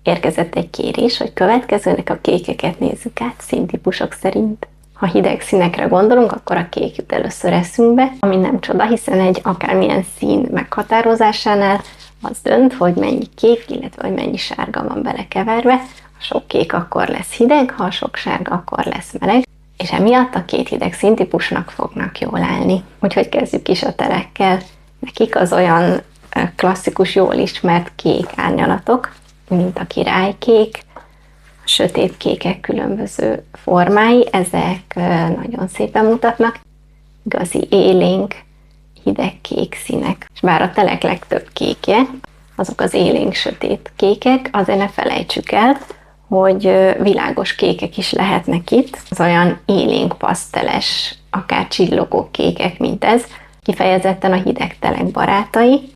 Érkezett egy kérés, hogy következőnek a kékeket nézzük át színtípusok szerint. Ha hideg színekre gondolunk, akkor a kék jut először eszünkbe, ami nem csoda, hiszen egy akármilyen szín meghatározásánál az dönt, hogy mennyi kék, illetve hogy mennyi sárga van belekeverve. Ha sok kék, akkor lesz hideg, ha sok sárga, akkor lesz meleg, és emiatt a két hideg színtípusnak fognak jól állni. Úgyhogy kezdjük is a telekkel. Nekik az olyan klasszikus, jól ismert kék árnyalatok, mint a királykék, a sötét kékek különböző formái, ezek nagyon szépen mutatnak. Igazi élénk, hideg kék színek. És bár a telek legtöbb kékje, azok az élénk sötét kékek, azért ne felejtsük el, hogy világos kékek is lehetnek itt, az olyan élénk paszteles, akár csillogó kékek, mint ez, kifejezetten a hideg telek barátai,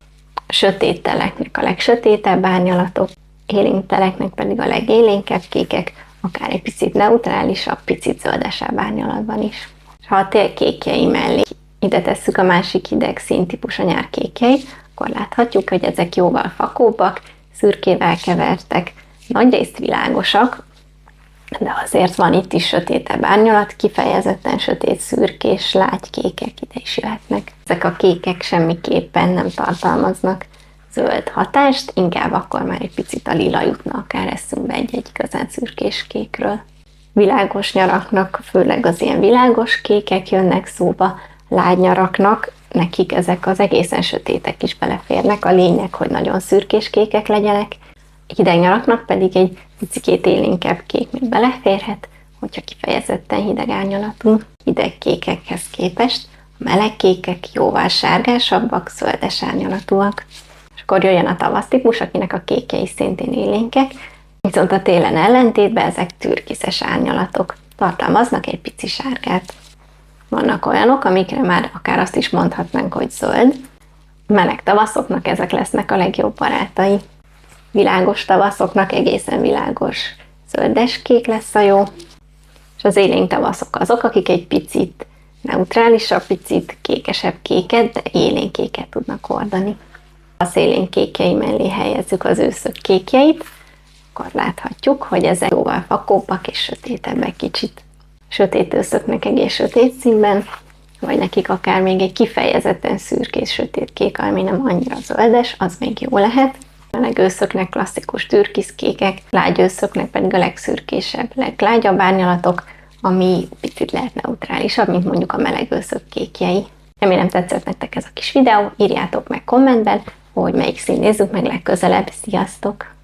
a sötét teleknek a legsötétebb árnyalatok, élénk teleknek pedig a legélénkebb kékek, akár egy picit neutrálisabb, picit zöldesebb árnyalatban is. És ha a tél kékjei mellé ide tesszük a másik hideg színtípus, a nyár kékjeit, akkor láthatjuk, hogy ezek jóval fakóbbak, szürkével kevertek, nagyrészt világosak, de azért van itt is sötétebb árnyalat, kifejezetten sötét szürkés, lágykékek ide is jöhetnek. Ezek a kékek semmiképpen nem tartalmaznak zöld hatást, inkább akkor már egy picit a lila jutna akár eszünkbe egy igazán szürkés kékről. Világos nyaraknak főleg az ilyen világos kékek jönnek szóba, lágy nyaraknak, nekik ezek az egészen sötétek is beleférnek, a lényeg, hogy nagyon szürkés kékek legyenek, hideg nyaraknak pedig egy picikét élénkebb kék még beleférhet, hogyha kifejezetten hideg árnyalatú. Hideg kékekhez képest a meleg kékek jóval sárgásabbak, zöldes árnyalatúak. És akkor jöjjön a tavasz típus, akinek a kékjei szintén élénkek, viszont a télen ellentétben ezek türkiszes árnyalatok, tartalmaznak egy pici sárgát. Vannak olyanok, amikre már akár azt is mondhatnánk, hogy zöld. Meleg tavaszoknak ezek lesznek a legjobb barátai. Világos tavaszoknak egészen világos zöldes kék lesz a jó, és az élénk tavaszok azok, akik egy picit neutrálisabb, picit kékesebb kéket, de élénk kéket tudnak hordani. Ha az élénk kékjei mellé helyezzük az őszök kékjeit, akkor láthatjuk, hogy ezek jóval fakóbbak és sötétebbek kicsit. Sötét őszöknek egész sötét színben, vagy nekik akár még egy kifejezetten szürkés sötét kék, ami nem annyira zöldes, az még jó lehet. Meleg őszöknek klasszikus türkiszkékek, lágy őszöknek pedig a legszürkésebb, leglágyabb árnyalatok, ami picit lehet neutrálisabb, mint mondjuk a meleg őszök kékjei. Remélem tetszett nektek ez a kis videó, írjátok meg kommentben, hogy melyik szín nézzük meg legközelebb. Sziasztok!